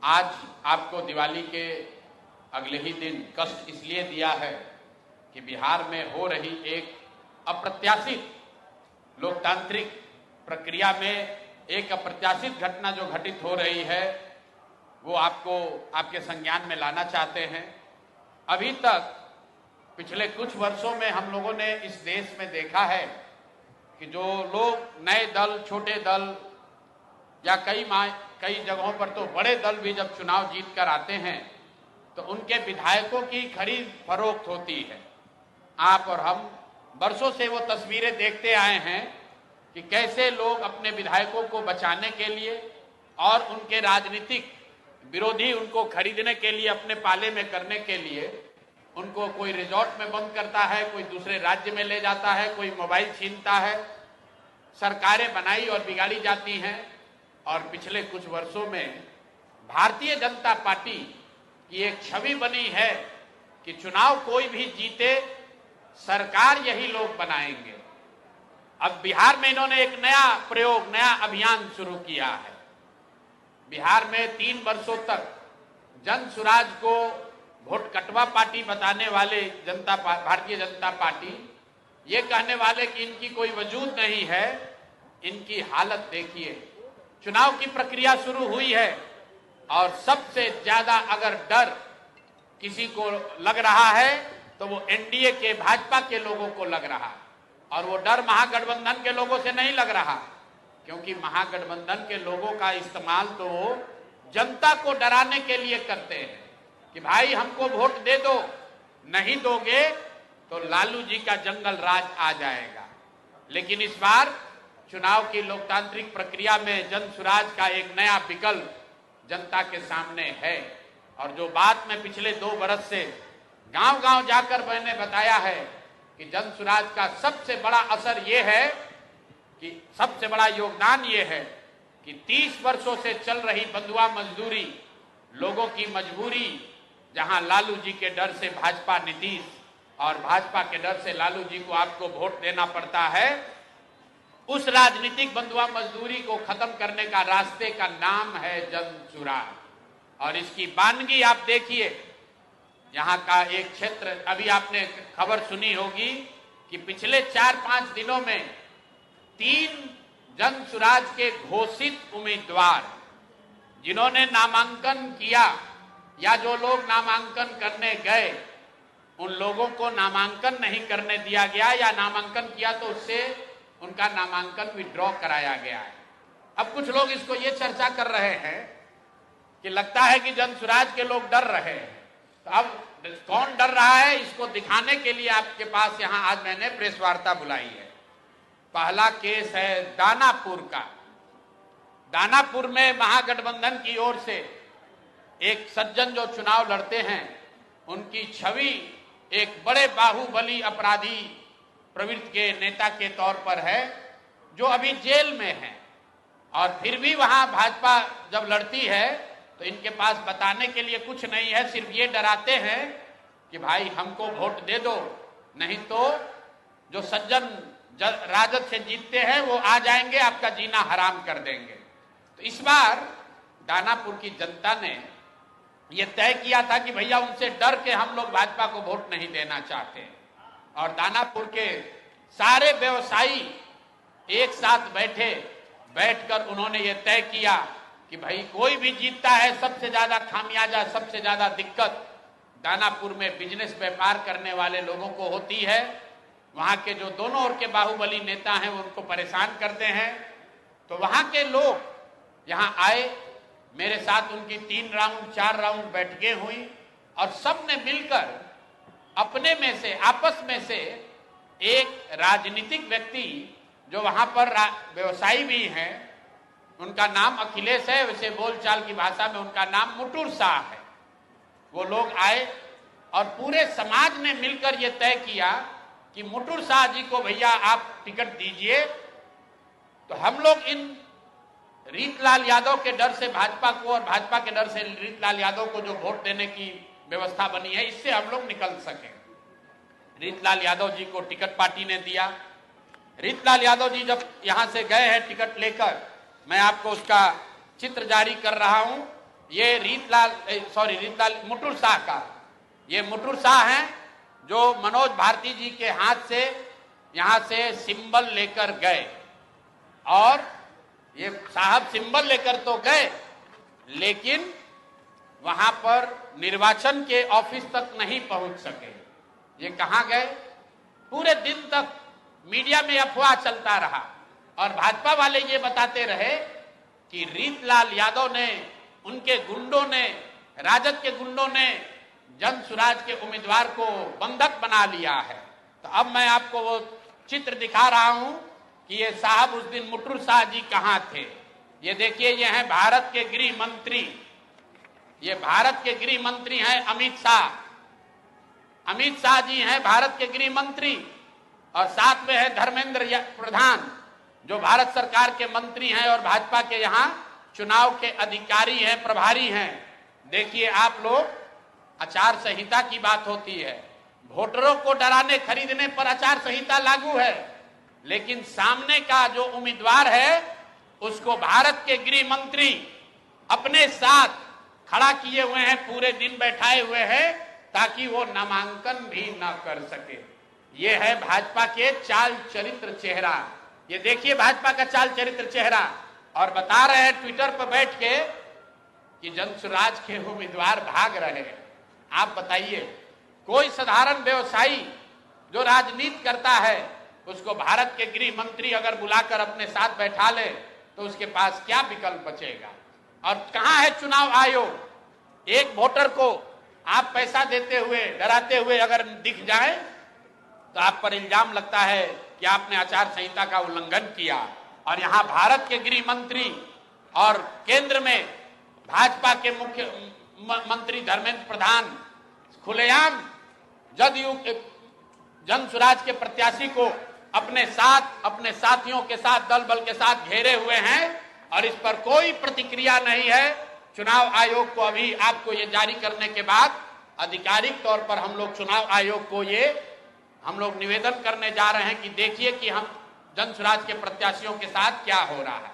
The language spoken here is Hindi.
आज आपको दिवाली के अगले ही दिन कष्ट इसलिए दिया है कि बिहार में हो रही एक अप्रत्याशित लोकतांत्रिक प्रक्रिया में एक अप्रत्याशित घटना जो घटित हो रही है वो आपको आपके संज्ञान में लाना चाहते हैं। अभी तक पिछले कुछ वर्षों में हम लोगों ने इस देश में देखा है कि जो लोग नए दल, छोटे दल या कई जगहों पर तो बड़े दल भी जब चुनाव जीत कर आते हैं तो उनके विधायकों की खरीद फरोख्त होती है। आप और हम वर्षों से वो तस्वीरें देखते आए हैं कि कैसे लोग अपने विधायकों को बचाने के लिए और उनके राजनीतिक विरोधी उनको खरीदने के लिए, अपने पाले में करने के लिए उनको कोई रिजॉर्ट में बंद करता है, कोई दूसरे राज्य में ले जाता है, कोई मोबाइल छीनता है। सरकारें बनाई और बिगाड़ी जाती हैं। और पिछले कुछ वर्षों में भारतीय जनता पार्टी की एक छवि बनी है कि चुनाव कोई भी जीते, सरकार यही लोग बनाएंगे। अब बिहार में इन्होंने एक नया प्रयोग, नया अभियान शुरू किया है। बिहार में 3 वर्षों तक जन सुराज को वोट कटवा पार्टी बताने वाले भारतीय जनता पार्टी ये कहने वाले कि इनकी कोई वजूद नहीं है। इनकी हालत देखिए। चुनाव की प्रक्रिया शुरू हुई है और सबसे ज्यादा अगर डर किसी को लग रहा है तो वो एनडीए के, भाजपा के लोगों को लग रहा है। और वो डर महागठबंधन के लोगों से नहीं लग रहा, क्योंकि महागठबंधन के लोगों का इस्तेमाल तो जनता को डराने के लिए करते हैं कि भाई हमको वोट दे दो, नहीं दोगे तो लालू जी का जंगल राज आ जाएगा। लेकिन इस बार चुनाव की लोकतांत्रिक प्रक्रिया में जन सुराज का एक नया विकल्प जनता के सामने है। और जो बात मैं पिछले 2 बरस से गांव-गांव जाकर मैंने बताया है कि जन सुराज का सबसे बड़ा असर ये है कि सबसे बड़ा योगदान ये है कि 30 वर्षों से चल रही बंधुआ मजदूरी, लोगों की मजबूरी, जहां लालू जी के डर से भाजपा नीतीश और भाजपा के डर से लालू जी को आपको वोट देना पड़ता है, उस राजनीतिक बंधुआ मजदूरी को खत्म करने का रास्ते का नाम है जन सुराज। और इसकी वानगी आप देखिए। यहाँ का एक क्षेत्र, अभी आपने खबर सुनी होगी कि पिछले 4-5 दिनों में 3 जन सुराज के घोषित उम्मीदवार जिन्होंने नामांकन किया या जो लोग नामांकन करने गए, उन लोगों को नामांकन नहीं करने दिया गया या नामांकन किया तो उससे उनका नामांकन विड्रॉ कराया गया है। अब कुछ लोग इसको ये चर्चा कर रहे हैं कि लगता है कि जन सुराज के लोग डर रहे हैं। तो अब कौन डर रहा है, इसको दिखाने के लिए आपके पास यहाँ आज मैंने प्रेस वार्ता बुलाई है। पहला केस है दानापुर का। दानापुर में महागठबंधन की ओर से एक सज्जन जो चुनाव लड़ते हैं, उनकी छवि एक बड़े बाहुबली अपराधी प्रवृत्ति के नेता के तौर पर है, जो अभी जेल में है। और फिर भी वहां भाजपा जब लड़ती है तो इनके पास बताने के लिए कुछ नहीं है, सिर्फ ये डराते हैं कि भाई हमको वोट दे दो, नहीं तो जो सज्जन राजद से जीतते हैं वो आ जाएंगे, आपका जीना हराम कर देंगे। तो इस बार दानापुर की जनता ने ये तय किया था कि भैया उनसे डर के हम लोग भाजपा को वोट नहीं देना चाहते। और दानापुर के सारे व्यवसायी एक साथ बैठकर उन्होंने ये तय किया कि भाई कोई भी जीतता है, सबसे ज्यादा खामियाजा, सबसे ज्यादा दिक्कत दानापुर में बिजनेस व्यापार करने वाले लोगों को होती है। वहां के जो दोनों ओर के बाहुबली नेता हैं वो उनको परेशान करते हैं। तो वहां के लोग यहाँ आए, मेरे साथ उनकी 3 राउंड 4 राउंड बैठकें हुई और सबने मिलकर अपने में से, आपस में से एक राजनीतिक व्यक्ति जो वहां पर व्यवसायी भी हैं, उनका नाम अखिलेश है, वैसे बोलचाल की भाषा में उनका नाम मुटुर शाह है। वो लोग आए और पूरे समाज ने मिलकर ये तय किया कि मुटुर शाह जी को भैया आप टिकट दीजिए। तो हम लोग इन रीतलाल यादव के डर से भाजपा को और भाजपा के डर से रीतलाल यादव को जो वोट देने की व्यवस्था बनी है, इससे हम लोग निकल सके। रीतलाल यादव जी को टिकट पार्टी ने दिया। रीतलाल यादव जी जब यहां से गए हैं टिकट लेकर, मैं आपको उसका चित्र जारी कर रहा हूं। ये मुटुर शाह का, ये मुटुर शाह हैं जो मनोज भारती जी के हाथ से यहां से सिंबल लेकर गए, और ये साहब सिंबल लेकर तो गए लेकिन वहां पर निर्वाचन के ऑफिस तक नहीं पहुंच सके। ये कहां गए? पूरे दिन तक मीडिया में अफवाह चलता रहा और भाजपा वाले ये बताते रहे कि रीतलाल यादव ने, उनके गुंडों ने, राजद के गुंडों ने जनसुराज के उम्मीदवार को बंधक बना लिया है। तो अब मैं आपको वो चित्र दिखा रहा हूं कि ये साहब उस दिन मुटुर शाह जी कहां थे। ये देखिए, ये हैं भारत के गृह मंत्री, ये भारत के गृह मंत्री हैं अमित शाह। अमित शाह जी हैं भारत के गृह मंत्री, और साथ में है धर्मेंद्र प्रधान जो भारत सरकार के मंत्री हैं और भाजपा के यहां चुनाव के अधिकारी हैं, प्रभारी हैं। देखिए आप लोग, आचार संहिता की बात होती है, वोटरों को डराने खरीदने पर आचार संहिता लागू है, लेकिन सामने का जो उम्मीदवार है उसको भारत के गृह मंत्री अपने साथ खड़ा किए हुए हैं, पूरे दिन बैठाए हुए हैं ताकि वो नामांकन भी न कर सके। ये है भाजपा के चाल चरित्र चेहरा। ये देखिए भाजपा का चाल चरित्र चेहरा, और बता रहे हैं ट्विटर पर बैठ के कि जनसुराज के उम्मीदवार भाग रहे हैं। आप बताइए, कोई साधारण व्यवसायी जो राजनीति करता है उसको भारत के गृह मंत्री अगर बुलाकर अपने साथ बैठा ले तो उसके पास क्या विकल्प बचेगा? और कहां है चुनाव आयोग? एक वोटर को आप पैसा देते हुए, डराते हुए अगर दिख जाए तो आप पर इल्जाम लगता है कि आपने आचार संहिता का उल्लंघन किया। और यहां भारत के गृह मंत्री और केंद्र में भाजपा के मुख्य मंत्री धर्मेंद्र प्रधान खुलेआम जदयू जनसुराज के प्रत्याशी को अपने साथ, अपने साथियों के साथ, दल बल के साथ घेरे हुए हैं, और इस पर कोई प्रतिक्रिया नहीं है। चुनाव आयोग को अभी आपको ये जारी करने के बाद आधिकारिक तौर पर हम लोग चुनाव आयोग को हम लोग निवेदन करने जा रहे हैं कि देखिए कि हम जनसुराज के प्रत्याशियों के साथ क्या हो रहा है।